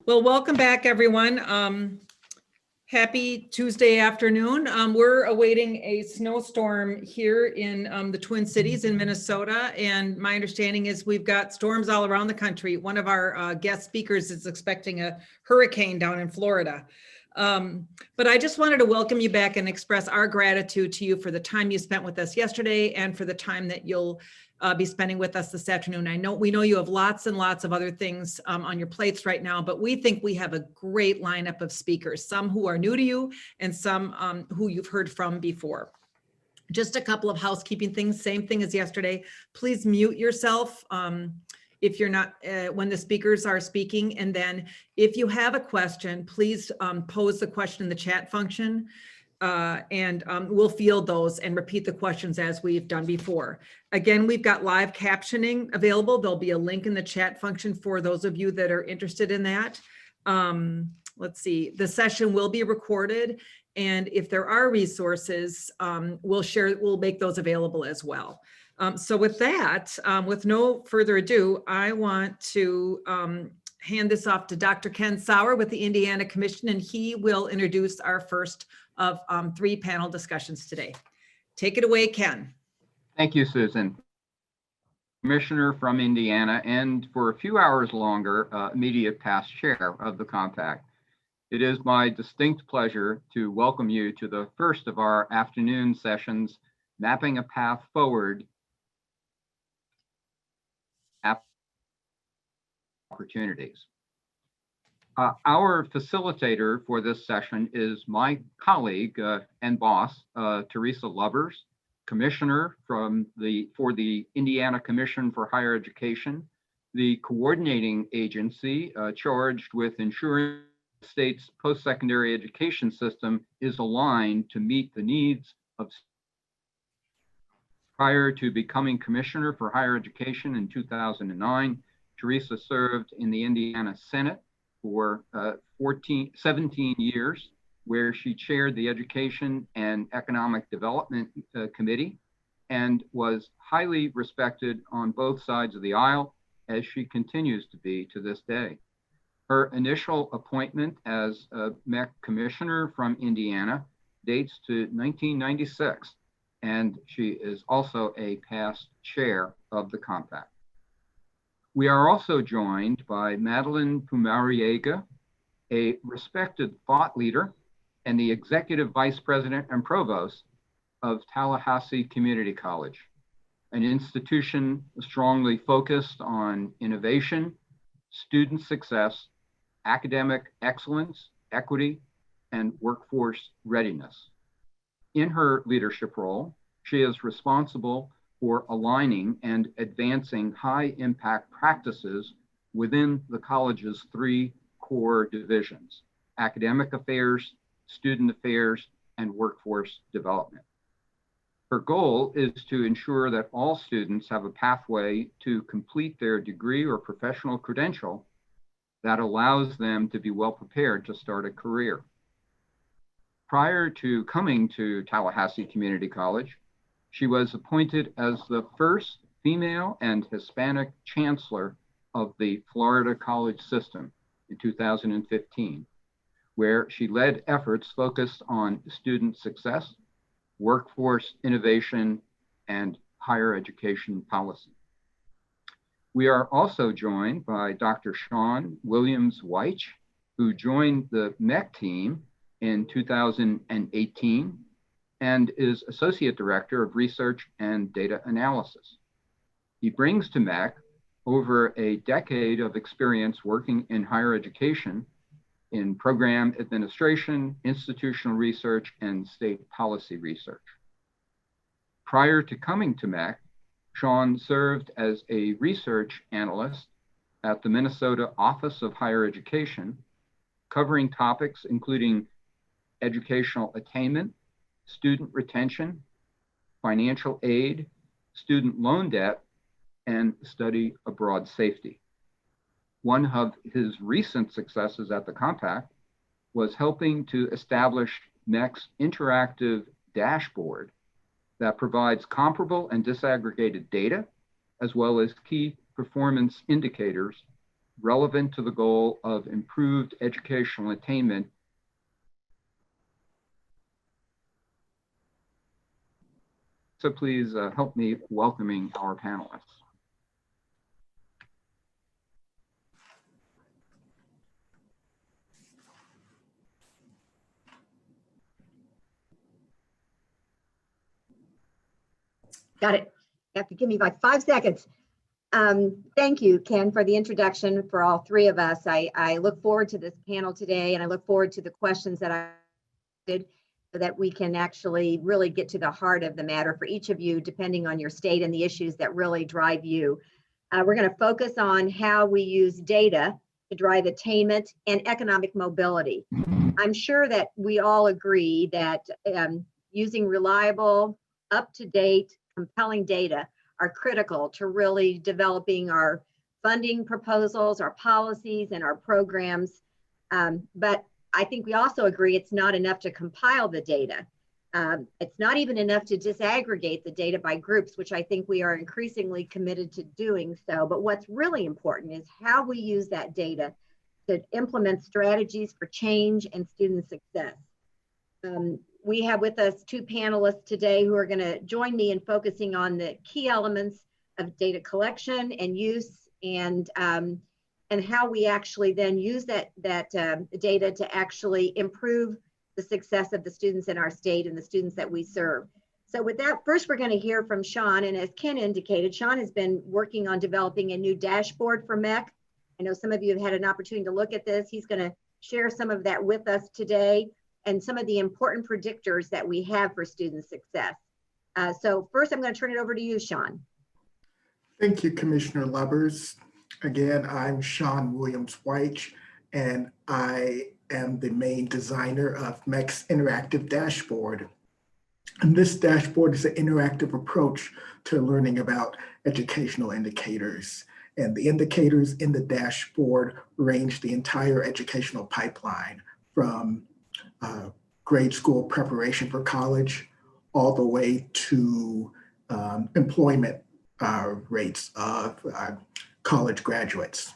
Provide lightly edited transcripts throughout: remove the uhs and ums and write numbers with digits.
Well, welcome back, everyone. Happy Tuesday afternoon. We're awaiting a snowstorm here in the Twin Cities in Minnesota. And my understanding is we've got storms all around the country. One of our guest speakers is expecting a hurricane down in Florida. But I just wanted to welcome you back and express our gratitude to you for the time you spent with us yesterday and for the time that you'll be spending with us this afternoon. We know you have lots and lots of other things on your plates right now, but we think we have a great lineup of speakers, some who are new to you and some who you've heard from before. Just a couple of housekeeping things, same thing as yesterday. Please mute yourself if you're not, when the speakers are speaking. And then if you have a question, please pose the question in the chat function. And we'll field those and repeat the questions as we've done before. Again, we've got live captioning available. There'll be a link in the chat function for those of you that are interested in that. Let's see, the session will be recorded. And if there are resources, we'll make those available as well. So with that, with no further ado, I want to hand this off to Dr. Ken Sauer with the Indiana Commission, and he will introduce our first of 3 panel discussions today. Take it away, Ken. Thank you, Susan. Commissioner from Indiana, and for a few hours longer, immediate past chair of the compact. It is my distinct pleasure to welcome you to the first of our afternoon sessions, Mapping a Path Forward Opportunities. Our facilitator for this session is my colleague and boss, Teresa Lovers, Commissioner for the Indiana Commission for Higher Education, the coordinating agency charged with ensuring the state's post-secondary education system is aligned to meet the needs of. Prior to becoming Commissioner for Higher Education in 2009, Teresa served in the Indiana Senate for 17 years, where she chaired the Education and Economic Development Committee and was highly respected on both sides of the aisle, as she continues to be to this day. Her initial appointment as a MHEC Commissioner from Indiana dates to 1996, and she is also a past chair of the compact. We are also joined by Madeline Pumariega, a respected thought leader and the Executive Vice President and Provost of Tallahassee Community College, an institution strongly focused on innovation, student success, academic excellence, equity, and workforce readiness. In her leadership role, she is responsible for aligning and advancing high impact practices within the college's 3 core divisions: academic affairs, student affairs, and workforce development. Her goal is to ensure that all students have a pathway to complete their degree or professional credential that allows them to be well prepared to start a career. Prior to coming to Tallahassee Community College, she was appointed as the first female and Hispanic chancellor of the Florida college system in 2015, where she led efforts focused on student success, workforce innovation, and higher education policy. We are also joined by Dr. Sean Williams-Weich, who joined the MHEC team in 2018 and is Associate Director of Research and Data Analysis. He brings to MHEC over a decade of experience working in higher education in program administration, institutional research, and state policy research. Prior to coming to MHEC, Sean served as a research analyst at the Minnesota Office of Higher Education, covering topics including educational attainment, student retention, financial aid, student loan debt, and study abroad safety. One of his recent successes at the compact was helping to establish MHEC's interactive dashboard that provides comparable and disaggregated data, as well as key performance indicators relevant to the goal of improved educational attainment. So please help me welcoming our panelists. Got it. You have to give me like 5 seconds. Thank you, Ken, for the introduction for all three of us. I look forward to this panel today, and I look forward to the questions that I did so that we can actually really get to the heart of the matter for each of you, depending on your state and the issues that really drive you. We're going to focus on how we use data to drive attainment and economic mobility. I'm sure that we all agree that using reliable, up-to-date, compelling data are critical to really developing our funding proposals, our policies, and our programs. But I think we also agree it's not enough to compile the data. It's not even enough to disaggregate the data by groups, which I think we are increasingly committed to doing so. But what's really important is how we use that data to implement strategies for change and student success. We have with us two panelists today who are going to join me in focusing on the key elements of data collection and use, and how we actually then use that data to actually improve the success of the students in our state and the students that we serve. So with that, first we're going to hear from Sean, and as Ken indicated, Sean has been working on developing a new dashboard for MEC. I know some of you have had an opportunity to look at this. He's going to share some of that with us today, and some of the important predictors that we have for student success. So first, I'm going to turn it over to you, Sean. Thank you, Commissioner Lubbers. Again, I'm Sean Williams-White, and I am the main designer of MEC's interactive dashboard. And this dashboard is an interactive approach to learning about educational indicators. And the indicators in the dashboard range the entire educational pipeline from grade school preparation for college, all the way to employment rates of college graduates.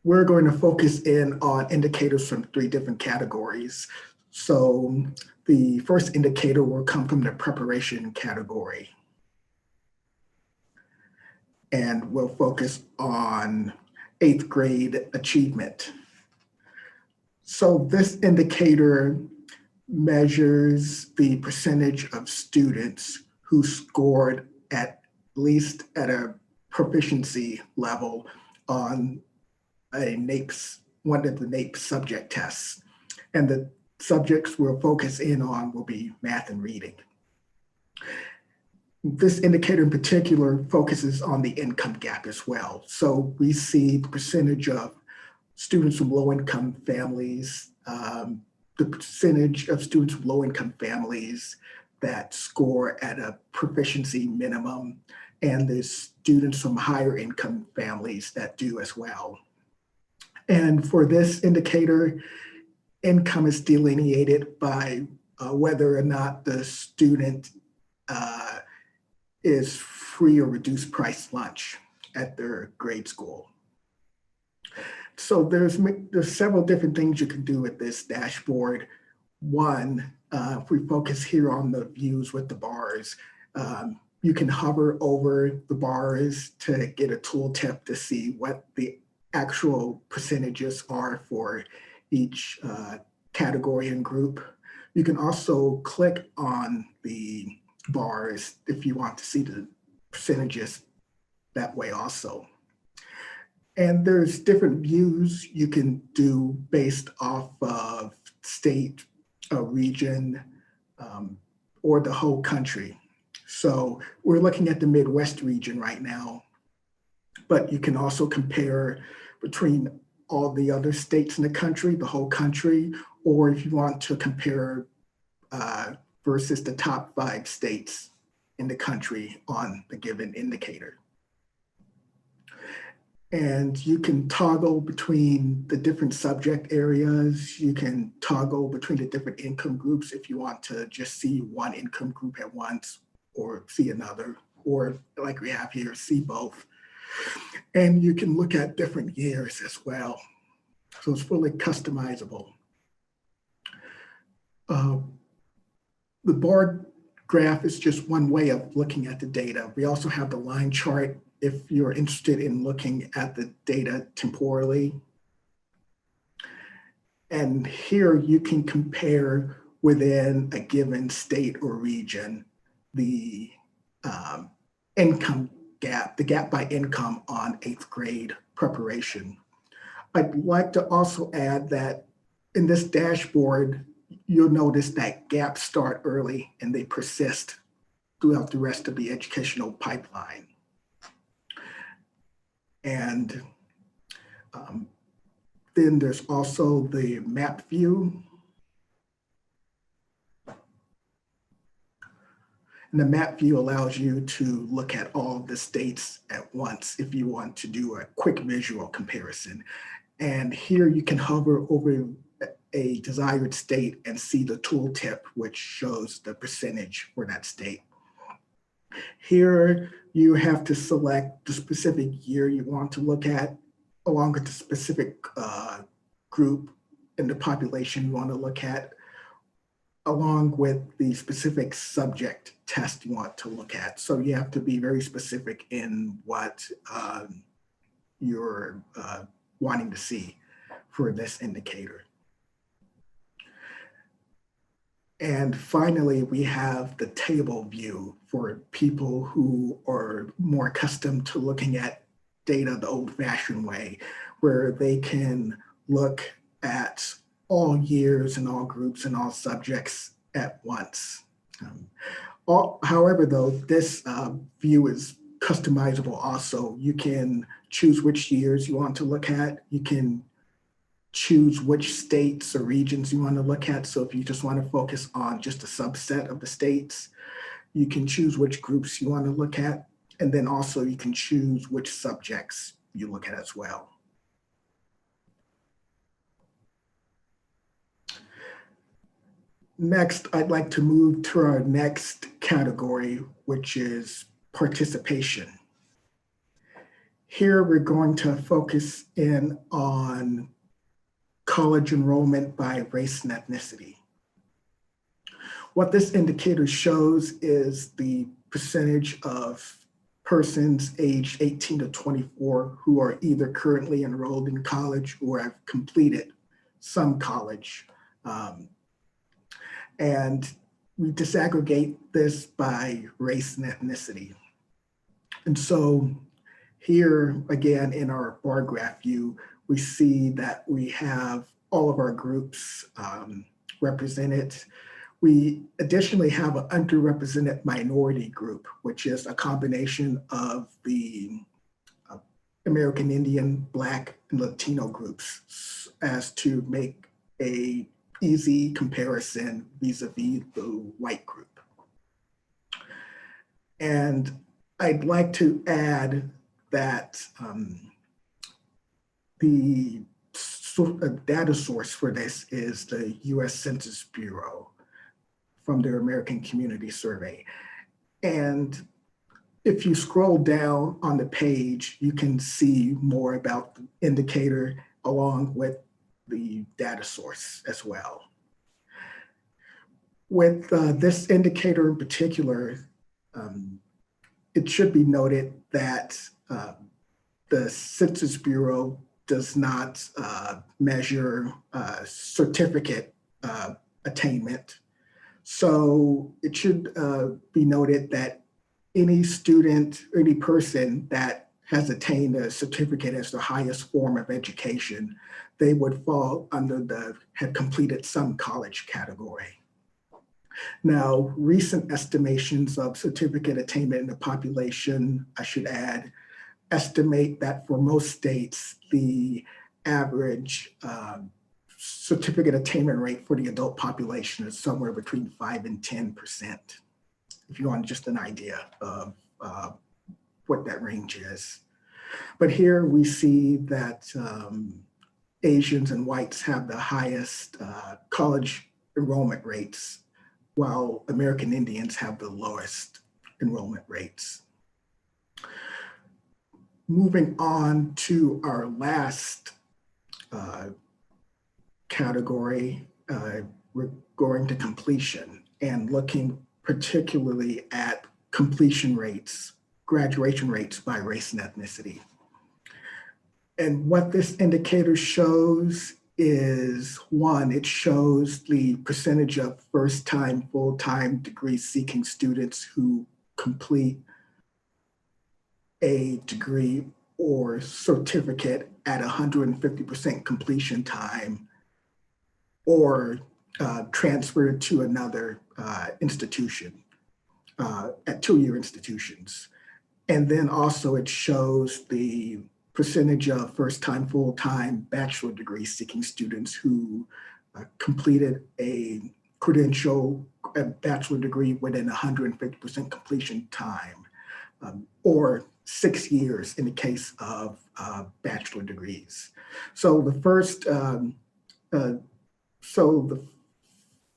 We're going to focus in on indicators from 3 different categories. So the first indicator will come from the preparation category. And we'll focus on 8th grade achievement. So this indicator measures the percentage of students who scored at least at a proficiency level on a NAEPS, one of the NAEPS subject tests. And the subjects we'll focus in on will be math and reading. This indicator in particular focuses on the income gap as well. So we see the percentage of students from low-income families, the percentage of students from low-income families that score at a proficiency minimum, and the students from higher income families that do as well. And for this indicator, income is delineated by whether or not the student is free or reduced price lunch at their grade school. So there's several different things you can do with this dashboard. One, if we focus here on the views with the bars, you can hover over the bars to get a tooltip to see what the actual percentages are for each category and group. You can also click on the bars if you want to see the percentages that way also. And there's different views you can do based off of state, region, or the whole country. So we're looking at the Midwest region right now, but you can also compare between all the other states in the country, the whole country, or if you want to compare versus the top 5 states in the country on the given indicator. And you can toggle between the different subject areas. You can toggle between the different income groups if you want to just see one income group at once or see another, or like we have here, see both. And you can look at different years as well. So it's fully customizable. The bar graph is just one way of looking at the data. We also have the line chart if you're interested in looking at the data temporally. And here you can compare within a given state or region the income gap, the gap by income on 8th grade preparation. I'd like to also add that in this dashboard, you'll notice that gaps start early and they persist throughout the rest of the educational pipeline. And then there's also the map view. And the map view allows you to look at all of the states at once if you want to do a quick visual comparison. And here you can hover over a desired state and see the tooltip, which shows the percentage for that state. Here you have to select the specific year you want to look at, along with the specific group in the population you want to look at, along with the specific subject test you want to look at. So you have to be very specific in what you're wanting to see for this indicator. And finally, we have the table view for people who are more accustomed to looking at data the old-fashioned way, where they can look at all years and all groups and all subjects at once. However, though, this view is customizable also. You can choose which years you want to look at. You can choose which states or regions you want to look at. So if you just want to focus on just a subset of the states, you can choose which groups you want to look at. And then also you can choose which subjects you look at as well. Next, I'd like to move to our next category, which is participation. Here, we're going to focus in on college enrollment by race and ethnicity. What this indicator shows is the percentage of persons aged 18 to 24 who are either currently enrolled in college or have completed some college. And we disaggregate this by race and ethnicity. And so here, again, in our bar graph view, we see that we have all of our groups represented. We additionally have an underrepresented minority group, which is a combination of the American Indian, Black, and Latino groups, as to make a easy comparison vis-a-vis the white group. And I'd like to add that the data source for this is the US Census Bureau from their American Community Survey. And if you scroll down on the page, you can see more about the indicator along with the data source as well. With this indicator in particular, it should be noted that the Census Bureau does not measure certificate attainment. So it should be noted that any student, or any person that has attained a certificate as the highest form of education, they would fall under the have completed some college category. Now, recent estimations of certificate attainment in the population, I should add, estimate that for most states, the average certificate attainment rate for the adult population is somewhere between 5 and 10%, if you want just an idea of what that range is. But here we see that Asians and whites have the highest college enrollment rates, while American Indians have the lowest enrollment rates. moving on to our last category, we're going to completion and looking particularly at completion rates, graduation rates by race and ethnicity. And what this indicator shows is, one, it shows the percentage of first-time, full-time degree-seeking students who complete a degree or certificate at 150% completion time, or transferred to another institution at two-year institutions. And then also it shows the percentage of first-time, full-time bachelor degree seeking students who completed a credential, a bachelor degree within 150% completion time, or 6 years in the case of bachelor degrees. So the first,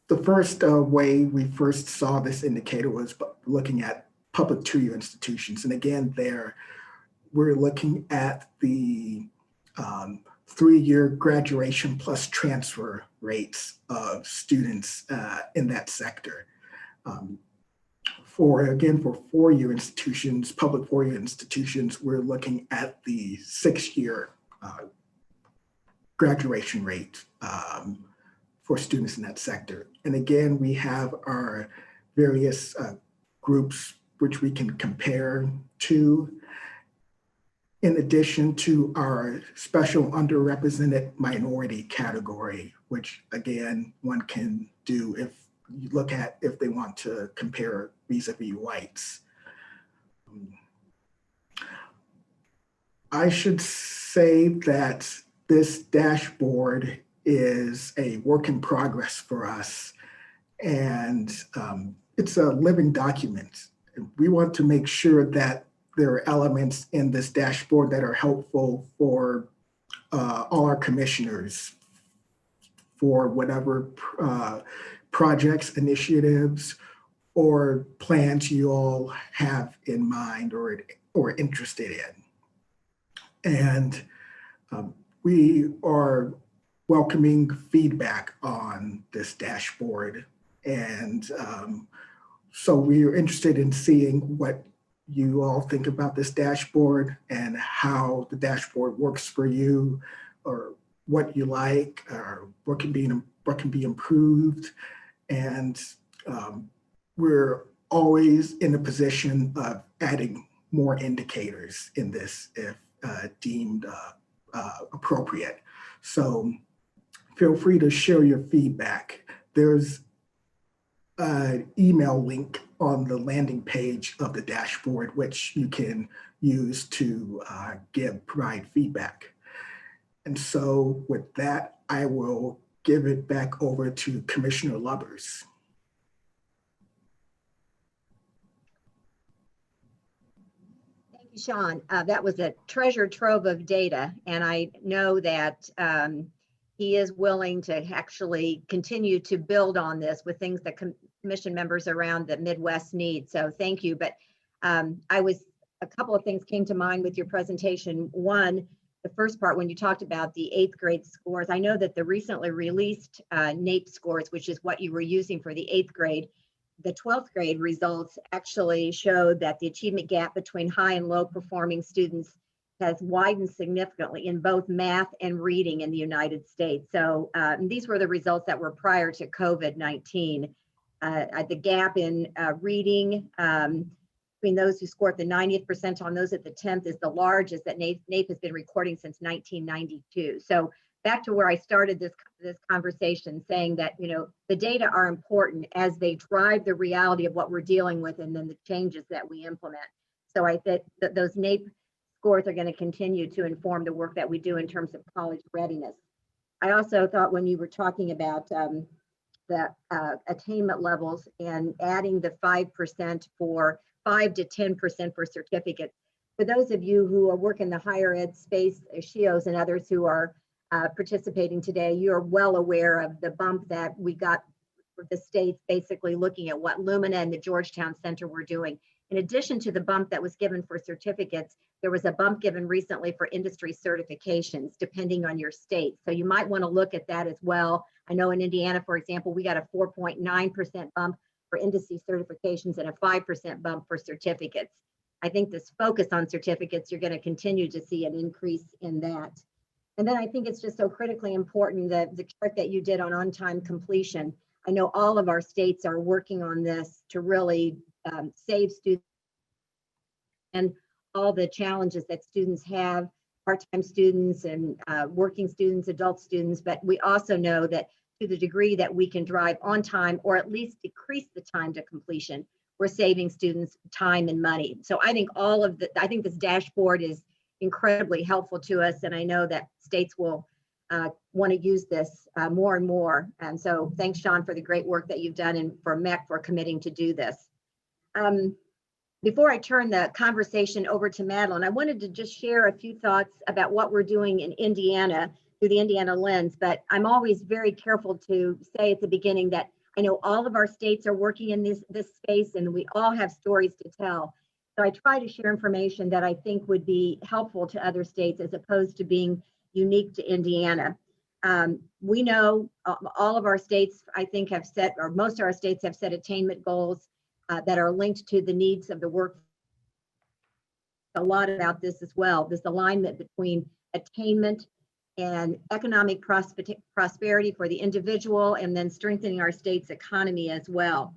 the first way we first saw this indicator was looking at public two-year institutions. And again, there we're looking at the 3-year graduation plus transfer rates of students in that sector. For 4-year institutions, public 4-year institutions, we're looking at the 6-year graduation rate for students in that sector. And again, we have our various groups which we can compare to, in addition to our special underrepresented minority category, which again, one can do if you look at if they want to compare vis-a-vis whites. I should say that this dashboard is a work in progress for us, and it's a living document. We want to make sure that there are elements in this dashboard that are helpful for all our commissioners for whatever projects, initiatives, or plans you all have in mind or interested in. And we are welcoming feedback on this dashboard. And so we are interested in seeing what you all think about this dashboard and how the dashboard works for you, or what you like, or what can be improved. And we're always in a position of adding more indicators in this if deemed appropriate. So feel free to share your feedback. There's an email link on the landing page of the dashboard, which you can use to provide feedback. And so with that, I will give it back over to Commissioner Lubbers. Thank you, Sean. That was a treasure trove of data, and I know that he is willing to actually continue to build on this with things that commission members around the Midwest need. So thank you. But a couple of things came to mind with your presentation. One, the first part, when you talked about the 8th grade scores, I know that the recently released NAEP scores, which is what you were using for the 8th grade, the 12th grade results actually showed that the achievement gap between high and low performing students has widened significantly in both math and reading in the United States. So these were the results that were prior to COVID-19. The gap in reading between those who scored the 90th percentile and those at the 10th is the largest that NAEP has been recording since 1992. So back to where I started this conversation, saying that, you know, the data are important as they drive the reality of what we're dealing with and then the changes that we implement. So I think that those NAEP scores are going to continue to inform the work that we do in terms of college readiness. I also thought when you were talking about the attainment levels and adding the 5% for 5 to 10% for certificates, for those of you who are working the higher ed space, SHIOs and others who are participating today, you're well aware of the bump that we got for the states basically looking at what Lumina and the Georgetown Center were doing. In addition to the bump that was given for certificates, there was a bump given recently for industry certifications, depending on your state. So you might want to look at that as well. I know in Indiana, for example, we got a 4.9% bump for industry certifications and a 5% bump for certificates. I think this focus on certificates, you're going to continue to see an increase in that. And then I think it's just so critically important that the chart that you did on-time completion. I know all of our states are working on this to really save students and all the challenges that students have, part-time students and working students, adult students, but we also know that to the degree that we can drive on time or at least decrease the time to completion, we're saving students time and money. So I think I think this dashboard is incredibly helpful to us, and I know that states will want to use this more and more. And so thanks, Sean, for the great work that you've done and for MEC for committing to do this. Before I turn the conversation over to Madeline, I wanted to just share a few thoughts about what we're doing in Indiana through the Indiana lens, but I'm always very careful to say at the beginning that I know all of our states are working in this space and we all have stories to tell. So I try to share information that I think would be helpful to other states as opposed to being unique to Indiana. We know all of our states, I think, have set, or most of our states have set attainment goals that are linked to the needs of the work. A lot about this as well, this alignment between attainment and economic prosperity for the individual, and then strengthening our state's economy as well.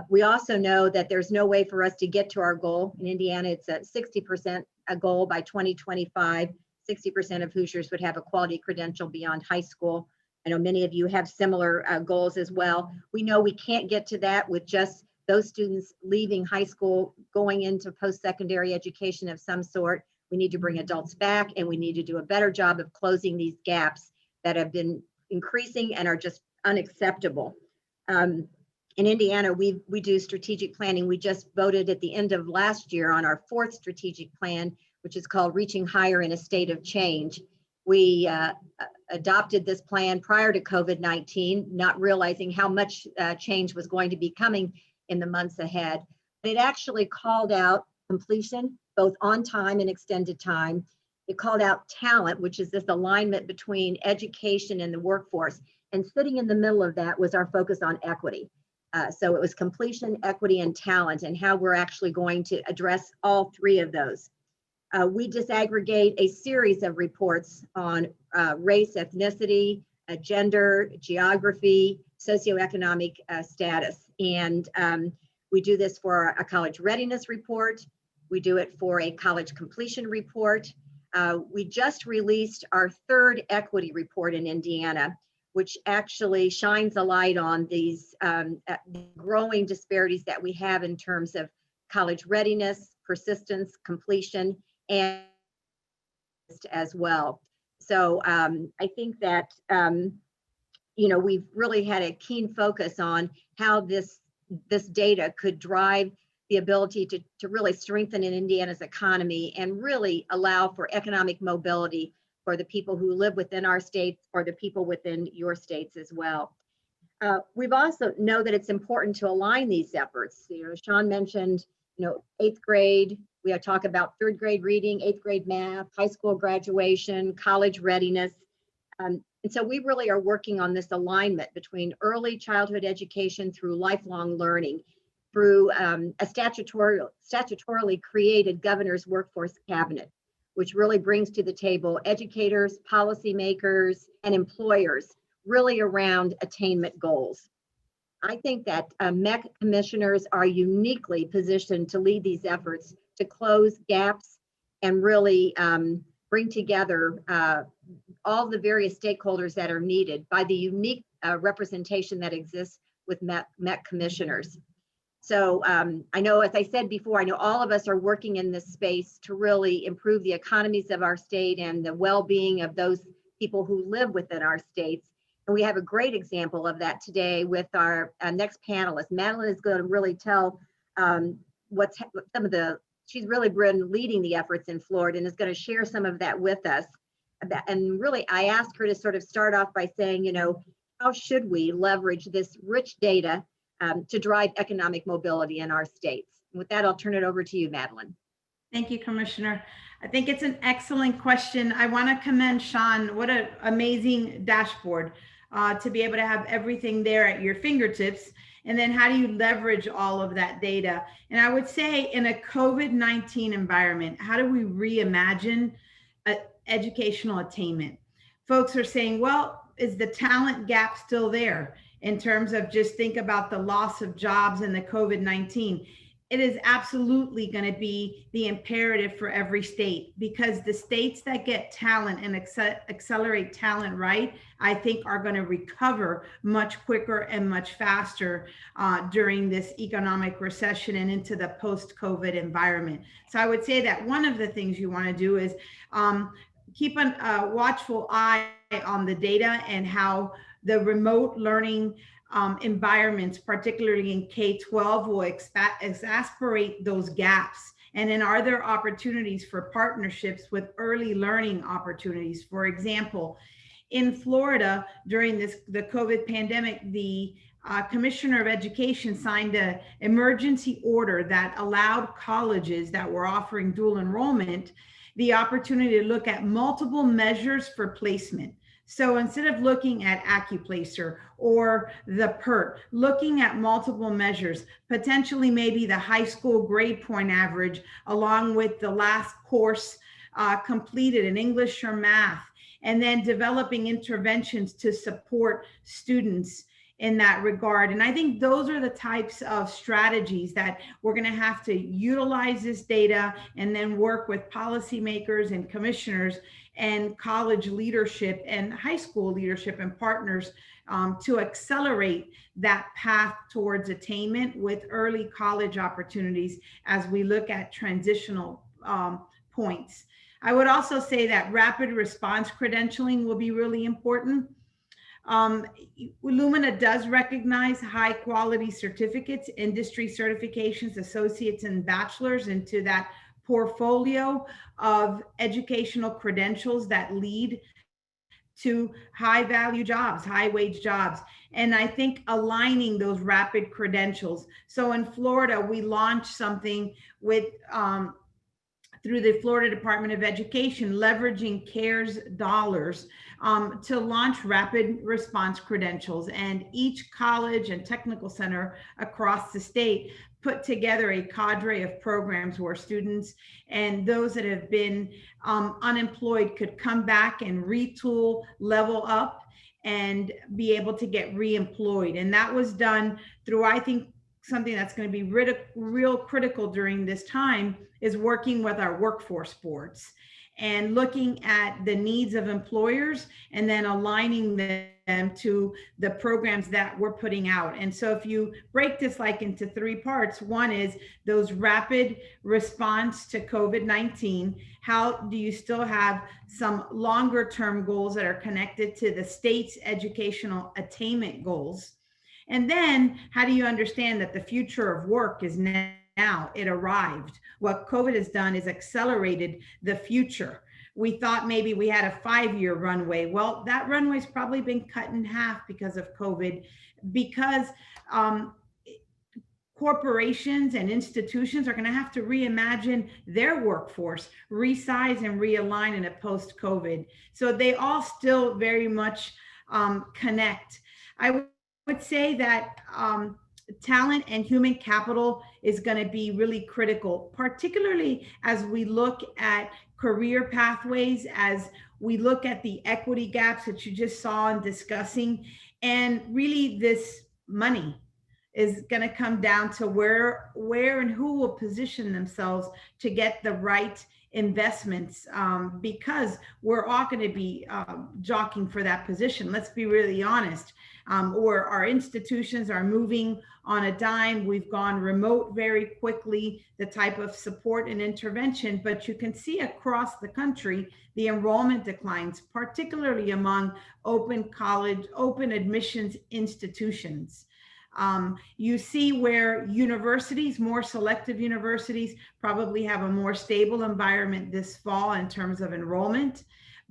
We also know that there's no way for us to get to our goal. In Indiana, it's a 60% a goal by 2025. 60% of Hoosiers would have a quality credential beyond high school. I know many of you have similar goals as well. We know we can't get to that with just those students leaving high school, going into post-secondary education of some sort. We need to bring adults back, and we need to do a better job of closing these gaps that have been increasing and are just unacceptable. In Indiana, we do strategic planning. We just voted at the end of last year on our 4th strategic plan, which is called Reaching Higher in a State of Change. We adopted this plan prior to COVID-19, not realizing how much change was going to be coming in the months ahead. It actually called out completion, both on time and extended time. It called out talent, which is this alignment between education and the workforce. And sitting in the middle of that was our focus on equity. So it was completion, equity, and talent, and how we're actually going to address all 3 of those. We disaggregate a series of reports on race, ethnicity, gender, geography, socioeconomic status. And we do this for a college readiness report. We do it for a college completion report. We just released our 3rd equity report in Indiana, which actually shines a light on these growing disparities that we have in terms of college readiness, persistence, completion, and as well. So I think that, we've really had a keen focus on how this data could drive the ability to really strengthen in Indiana's economy and really allow for economic mobility for the people who live within our states or the people within your states as well. We've also know that it's important to align these efforts. Sean mentioned, 8th grade, we talk about 3rd grade reading, 8th grade math, high school graduation, college readiness. And so we really are working on this alignment between early childhood education through lifelong learning, through a statutorily created governor's workforce cabinet, which really brings to the table educators, policymakers, and employers really around attainment goals. I think that MEC commissioners are uniquely positioned to lead these efforts to close gaps and really bring together all the various stakeholders that are needed by the unique representation that exists with MEC commissioners. So I know, as I said before, I know all of us are working in this space to really improve the economies of our state and the well-being of those people who live within our states. And we have a great example of that today with our next panelist. Madeline is going to really tell she's really been leading the efforts in Florida and is going to share some of that with us. And really, I asked her to sort of start off by saying, how should we leverage this rich data to drive economic mobility in our states? With that, I'll turn it over to you, Madeline. Thank you, Commissioner. I think it's an excellent question. I want to commend Sean. What an amazing dashboard to be able to have everything there at your fingertips. And then how do you leverage all of that data? And I would say in a COVID-19 environment, how do we reimagine educational attainment? Folks are saying, well, is the talent gap still there in terms of just think about the loss of jobs and the COVID-19? It is absolutely going to be the imperative for every state, because the states that get talent and accelerate talent right, I think are going to recover much quicker and much faster during this economic recession and into the post-COVID environment. So I would say that one of the things you want to do is keep a watchful eye on the data and how the remote learning environments, particularly in K-12, will exacerbate those gaps. And then are there opportunities for partnerships with early learning opportunities? For example, in Florida, during the COVID pandemic, the Commissioner of Education signed an emergency order that allowed colleges that were offering dual enrollment the opportunity to look at multiple measures for placement. So instead of looking at AccuPlacer or the PERT, looking at multiple measures, potentially maybe the high school grade point average, along with the last course completed in English or math, and then developing interventions to support students in that regard. And I think those are the types of strategies that we're going to have to utilize this data and then work with policymakers and commissioners and college leadership and high school leadership and partners to accelerate that path towards attainment with early college opportunities as we look at transitional points. I would also say that rapid response credentialing will be really important. Illumina does recognize high quality certificates, industry certifications, associates, and bachelors into that portfolio of educational credentials that lead to high value jobs, high wage jobs. And I think aligning those rapid credentials. So in Florida, we launched something with through the Florida Department of Education, leveraging CARES dollars to launch rapid response credentials. And each college and technical center across the state put together a cadre of programs where students and those that have been unemployed could come back and retool, level up, and be able to get re-employed. And that was done through, I think, something that's going to be real critical during this time is working with our workforce boards and looking at the needs of employers and then aligning them to the programs that we're putting out. And so if you break this like into three parts, one is those rapid response to COVID-19. How do you still have some longer term goals that are connected to the state's educational attainment goals? And then how do you understand that the future of work is now, it arrived. What COVID has done is accelerated the future. We thought maybe we had a 5-year runway. Well, that runway's probably been cut in half because of COVID, because corporations and institutions are going to have to reimagine their workforce, resize and realign in a post-COVID. So they all still very much connect. I would say that talent and human capital is going to be really critical, particularly as we look at career pathways, as we look at the equity gaps that you just saw and discussing. And really this money is going to come down to where and who will position themselves to get the right investments, because we're all going to be jockeying for that position. Let's be really honest. Or our institutions are moving on a dime. We've gone remote very quickly, the type of support and intervention, but you can see across the country, the enrollment declines, particularly among open college, open admissions institutions. You see where universities, more selective universities, probably have a more stable environment this fall in terms of enrollment,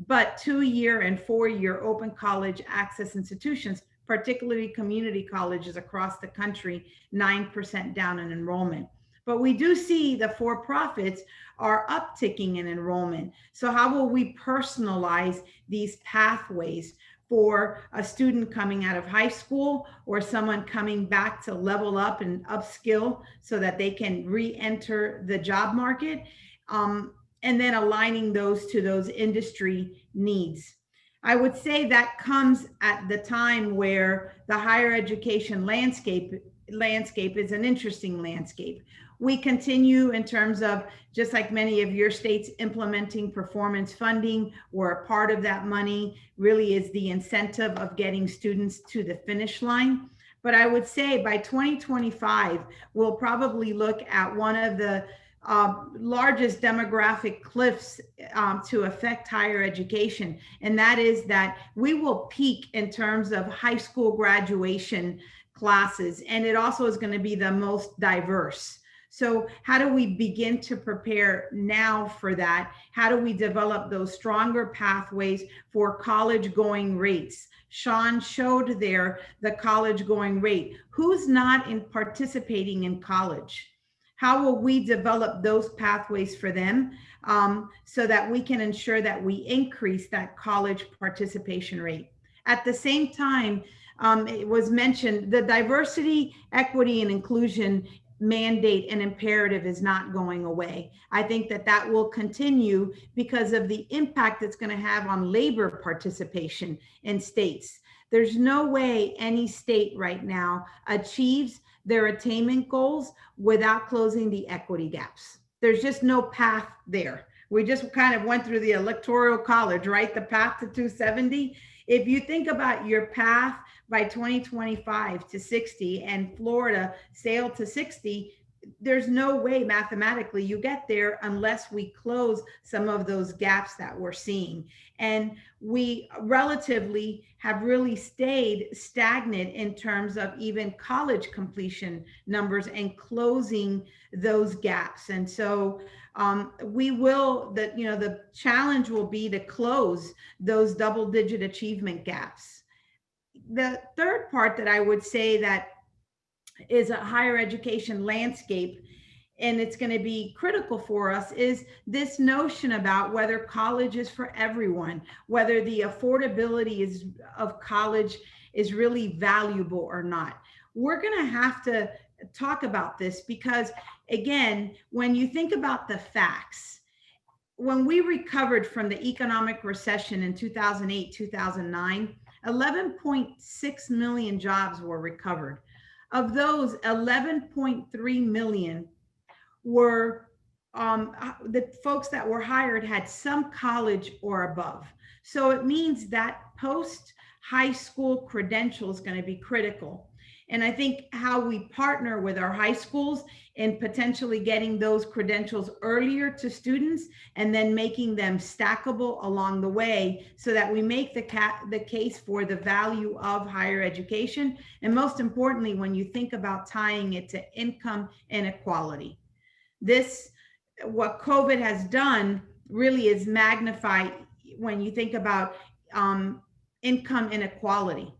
but 2-year and 4-year open college access institutions, particularly community colleges across the country, 9% down in enrollment. But we do see the for-profits are upticking in enrollment. So how will we personalize these pathways for a student coming out of high school or someone coming back to level up and upskill so that they can re-enter the job market, and then aligning those to those industry needs. I would say that comes at the time where the higher education landscape is an interesting landscape. We continue in terms of, just like many of your states, implementing performance funding, where a part of that money really is the incentive of getting students to the finish line. But I would say by 2025, we'll probably look at one of the largest demographic cliffs to affect higher education. And that is that we will peak in terms of high school graduation classes. And it also is going to be the most diverse. So how do we begin to prepare now for that? How do we develop those stronger pathways for college going rates? Sean showed there the college going rate. Who's not participating in college? How will we develop those pathways for them so that we can ensure that we increase that college participation rate? At the same time, it was mentioned, the diversity, equity, and inclusion mandate and imperative is not going away. I think that that will continue because of the impact it's going to have on labor participation in states. There's no way any state right now achieves their attainment goals without closing the equity gaps. There's just no path there. We just kind of went through the electoral college, right? The path to 270. If you think about your path by 2025 to 60 and Florida sail to 60, there's no way mathematically you get there unless we close some of those gaps that we're seeing. And we relatively have really stayed stagnant in terms of even college completion numbers and closing those gaps. And so we will, the challenge will be to close those double-digit achievement gaps. The third part that I would say that is a higher education landscape, and it's going to be critical for us, is this notion about whether college is for everyone, whether the affordability of college is really valuable or not. We're going to have to talk about this because, again, when you think about the facts, when we recovered from the economic recession in 2008, 2009, 11.6 million jobs were recovered. Of those, 11.3 million were the folks that were hired had some college or above. So it means that post-high school credential is going to be critical. And I think how we partner with our high schools in potentially getting those credentials earlier to students and then making them stackable along the way so that we make the case for the value of higher education. And most importantly, when you think about tying it to income inequality, what COVID has done really is magnify when you think about income inequality.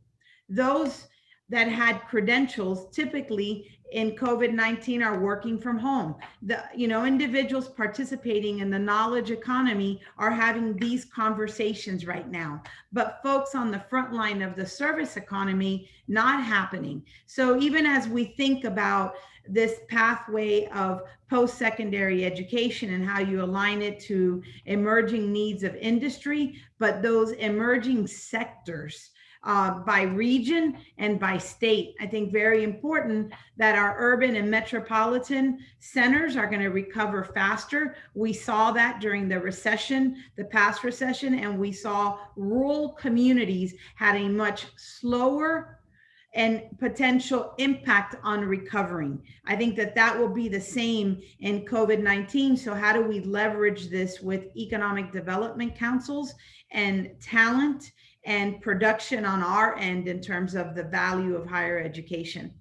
Those that had credentials typically in COVID-19 are working from home. Individuals participating in the knowledge economy are having these conversations right now, but folks on the front line of the service economy, not happening. So even as we think about this pathway of post-secondary education and how you align it to emerging needs of industry, but those emerging sectors, by region and by state. I think very important that our urban and metropolitan centers are going to recover faster. We saw that during the recession, the past recession, and we saw rural communities had a much slower and potential impact on recovering. I think that will be the same in COVID-19. So how do we leverage this with economic development councils and talent and production on our end in terms of the value of higher education?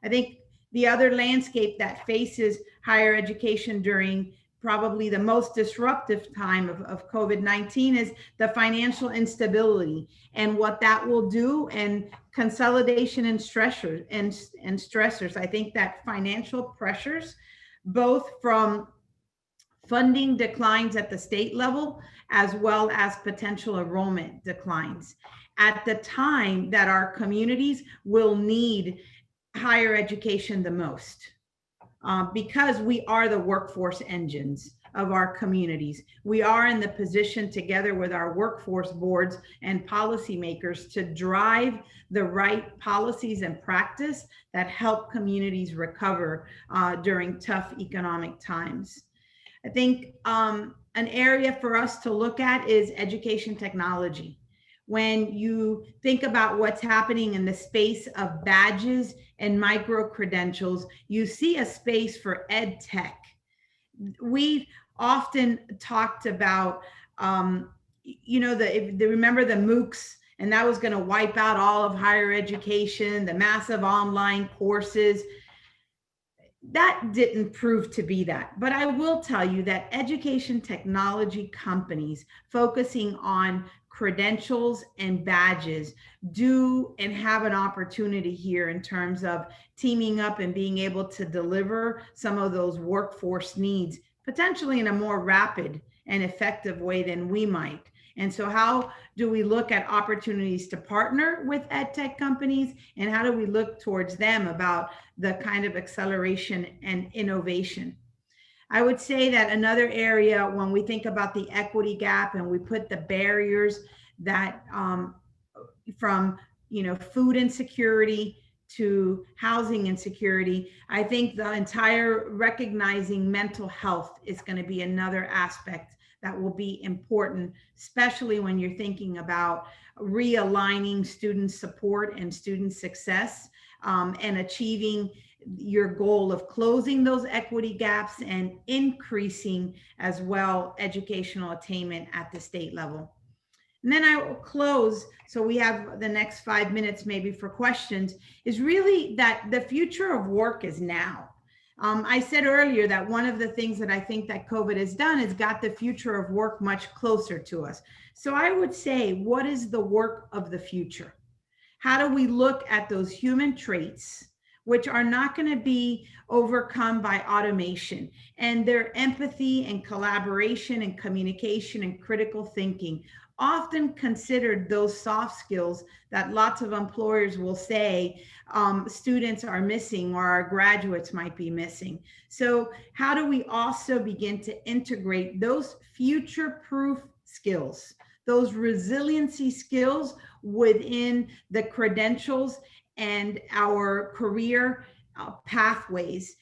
I think the other landscape that faces higher education during probably the most disruptive time of COVID-19 is the financial instability and what that will do, and consolidation and stressors. I think that financial pressures both from funding declines at the state level, as well as potential enrollment declines at the time that our communities will need higher education the most, because we are the workforce engines of our communities. We are in the position, together with our workforce boards and policymakers, to drive the right policies and practice that help communities recover during tough economic times. I think an area for us to look at is education technology. When you think about what's happening in the space of badges and micro-credentials, you see a space for ed tech. We've often talked about, remember the MOOCs, and that was going to wipe out all of higher education, the massive online courses. That didn't prove to be that. But I will tell you that education technology companies focusing on credentials and badges do and have an opportunity here in terms of teaming up and being able to deliver some of those workforce needs, potentially in a more rapid and effective way than we might. And so how do we look at opportunities to partner with ed tech companies, and how do we look towards them about the kind of acceleration and innovation? I would say that another area, when we think about the equity gap and we put the barriers that from food insecurity to housing insecurity, I think the entire recognizing mental health is going to be another aspect that will be important, especially when you're thinking about realigning student support and student success, and achieving your goal of closing those equity gaps and increasing as well educational attainment at the state level. And then I will close, so we have the next 5 minutes maybe for questions, is really that the future of work is now. I said earlier that one of the things that I think that COVID has done is got the future of work much closer to us. So I would say, what is the work of the future? How do we look at those human traits, which are not going to be overcome by automation, and their empathy and collaboration and communication and critical thinking, often considered those soft skills that lots of employers will say students are missing, or our graduates might be missing. So how do we also begin to integrate those future-proof skills, those resiliency skills within the credentials and our career pathways?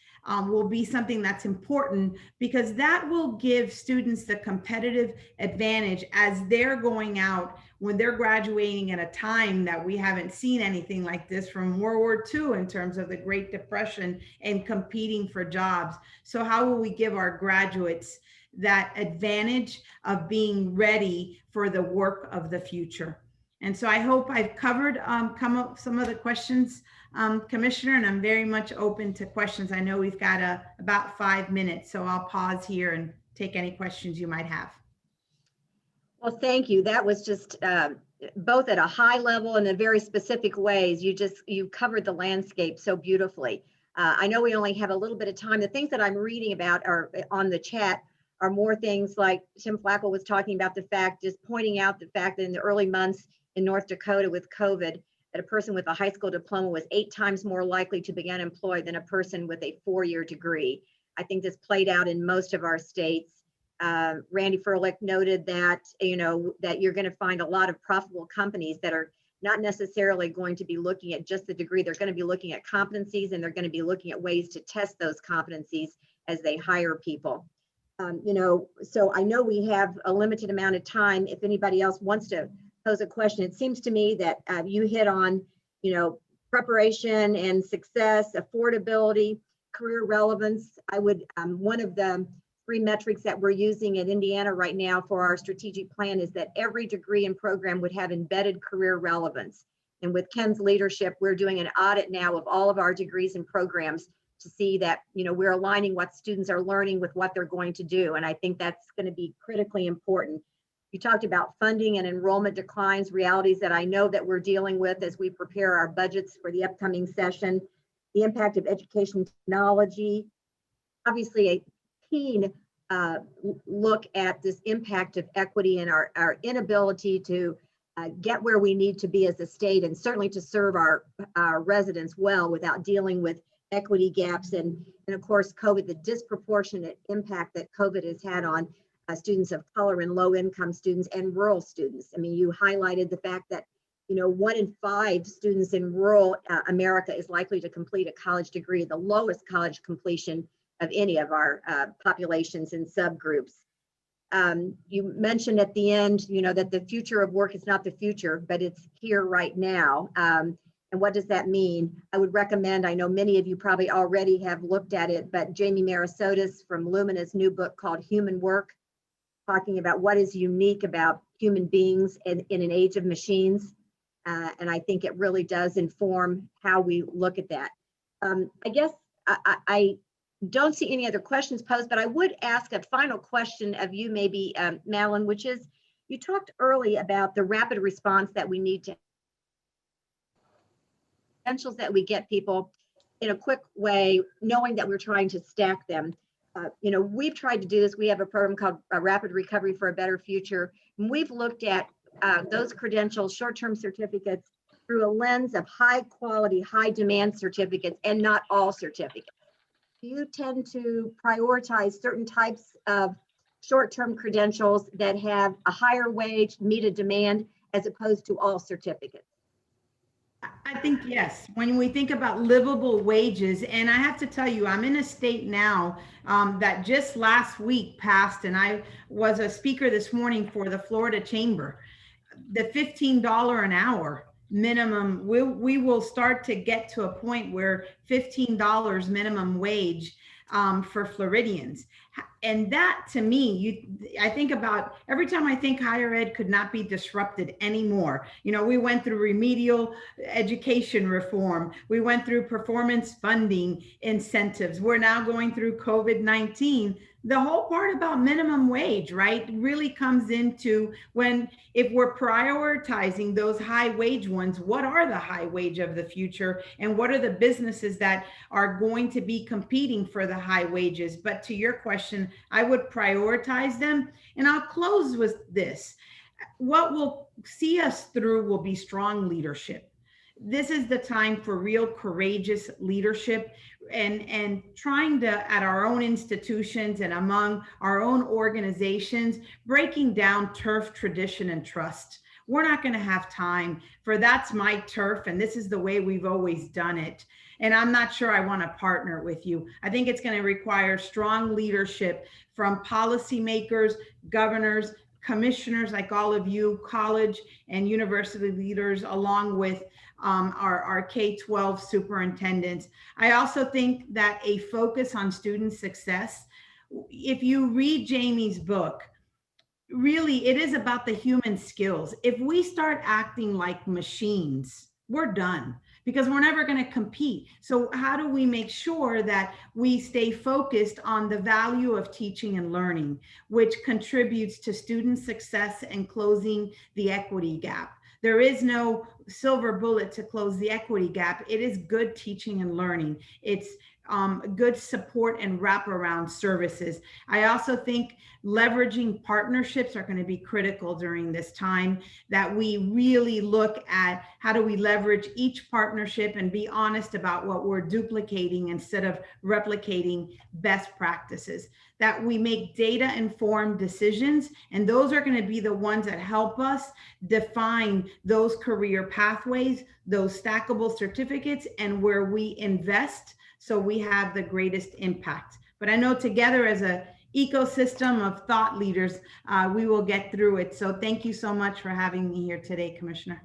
Will be something that's important, because that will give students the competitive advantage as they're going out, when they're graduating at a time that we haven't seen anything like this from World War II in terms of the Great Depression and competing for jobs. So how will we give our graduates that advantage of being ready for the work of the future? And so I hope I've covered some of the questions, Commissioner, and I'm very much open to questions. I know we've got about 5 minutes, so I'll pause here and take any questions you might have. Well, thank you. That was just both at a high level and in very specific ways. You covered the landscape so beautifully. I know we only have a little bit of time. The things that I'm reading about are on the chat are more things like Tim Flacco was talking about, the fact, just pointing out the fact that in the early months in North Dakota with COVID, that a person with a high school diploma was 8 times more likely to begin employed than a person with a 4-year degree. I think this played out in most of our states. Randy Furlick noted that, that you're going to find a lot of profitable companies that are not necessarily going to be looking at just the degree. They're going to be looking at competencies, and they're going to be looking at ways to test those competencies as they hire people. So I know we have a limited amount of time. If anybody else wants to pose a question, it seems to me that you hit on, preparation and success, affordability, career relevance. I would, one of the 3 metrics that we're using in Indiana right now for our strategic plan is that every degree and program would have embedded career relevance. And with Ken's leadership, we're doing an audit now of all of our degrees and programs to see that, we're aligning what students are learning with what they're going to do. And I think that's going to be critically important. You talked about funding and enrollment declines, realities that I know that we're dealing with as we prepare our budgets for the upcoming session, the impact of education technology, obviously a keen look at this impact of equity and our inability to get where we need to be as a state, and certainly to serve our residents well without dealing with equity gaps and of course COVID, the disproportionate impact that COVID has had on students of color and low income students and rural students. I mean, you highlighted the fact that 1 in 5 students in rural America is likely to complete a college degree, the lowest college completion of any of our populations and subgroups. You mentioned at the end, that the future of work is not the future, but it's here right now. And what does that mean? I would recommend, I know many of you probably already have looked at it, but Jamie Marasotis from Lumina's new book called Human Work, talking about what is unique about human beings in an age of machines. And I think it really does inform how we look at that. I guess I don't see any other questions posed, but I would ask a final question of you, maybe, Madeline, which is, you talked early about the rapid response that we need to, potentials that we get people in a quick way, knowing that we're trying to stack them. We've tried to do this. We have a program called Rapid Recovery for a Better Future. And we've looked at those credentials, short-term certificates, through a lens of high quality, high demand certificates and not all certificates. Do you tend to prioritize certain types of short-term credentials that have a higher wage, meet a demand, as opposed to all certificates? I think yes. When we think about livable wages, and I have to tell you, I'm in a state now that just last week passed, and I was a speaker this morning for the Florida Chamber. The $15 an hour minimum, we will start to get to a point where $15 minimum wage for Floridians. And that, to me, I think about every time I think higher ed could not be disrupted anymore. We went through remedial education reform. We went through performance funding incentives. We're now going through COVID-19. The whole part about minimum wage, right, really comes into if we're prioritizing those high wage ones, what are the high wage of the future? And what are the businesses that are going to be competing for the high wages? But to your question, I would prioritize them. And I'll close with this. What will see us through will be strong leadership. This is the time for real courageous leadership and trying to, at our own institutions and among our own organizations, breaking down turf, tradition, and trust. We're not going to have time for that's my turf and this is the way we've always done it. And I'm not sure I want to partner with you. I think it's going to require strong leadership from policymakers, governors, commissioners like all of you, college and university leaders, along with our K-12 superintendents. I also think that a focus on student success, if you read Jamie's book, really it is about the human skills. If we start acting like machines, we're done, because we're never going to compete. So how do we make sure that we stay focused on the value of teaching and learning, which contributes to student success and closing the equity gap? There is no silver bullet to close the equity gap. It is good teaching and learning. It's good support and wraparound services. I also think leveraging partnerships are going to be critical during this time, that we really look at how do we leverage each partnership and be honest about what we're duplicating instead of replicating best practices, that we make data-informed decisions, and those are going to be the ones that help us define those career pathways, those stackable certificates, and where we invest so we have the greatest impact. But I know together as a ecosystem of thought leaders, we will get through it. So thank you so much for having me here today, Commissioner.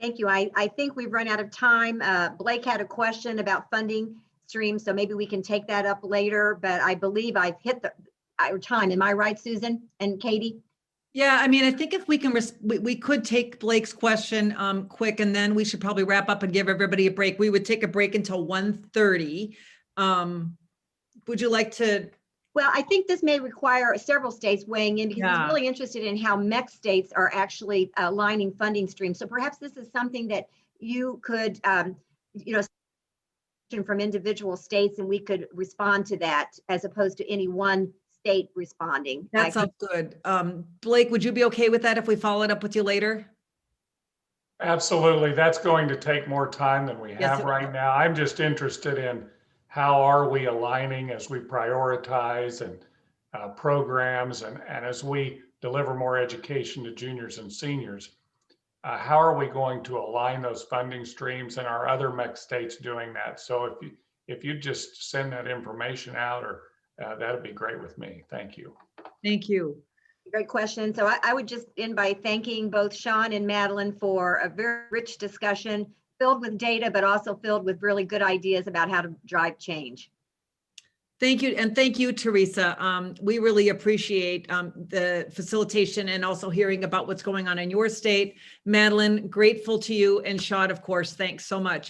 Thank you. I think we've run out of time. Blake had a question about funding streams, so maybe we can take that up later, but I believe I've hit our time. Am I right, Susan and Katie? Yeah, I mean, I think if we can, we could take Blake's question quick, and then we should probably wrap up and give everybody a break. We would take a break until 1:30. Would you like to? Well, I think this may require several states weighing in, because I'm really interested in how MEC states are actually aligning funding streams. So perhaps this is something that you could, from individual states and we could respond to that as opposed to any one state responding. That sounds good. Blake, would you be okay with that if we followed up with you later? Absolutely. That's going to take more time than we Yes, have it right will. now. I'm just interested in how are we aligning as we prioritize and programs and as we deliver more education to juniors and seniors. How are we going to align those funding streams, and are other MEC states doing that? So if you just send that information out, or that'd be great with me. Thank you. Thank you. Great question. So I would just end by thanking both Sean and Madeline for a very rich discussion filled with data, but also filled with really good ideas about how to drive change. Thank you. And thank you, Teresa. We really appreciate the facilitation and also hearing about what's going on in your state. Madeline, grateful to you. And Sean, of course, thanks so much.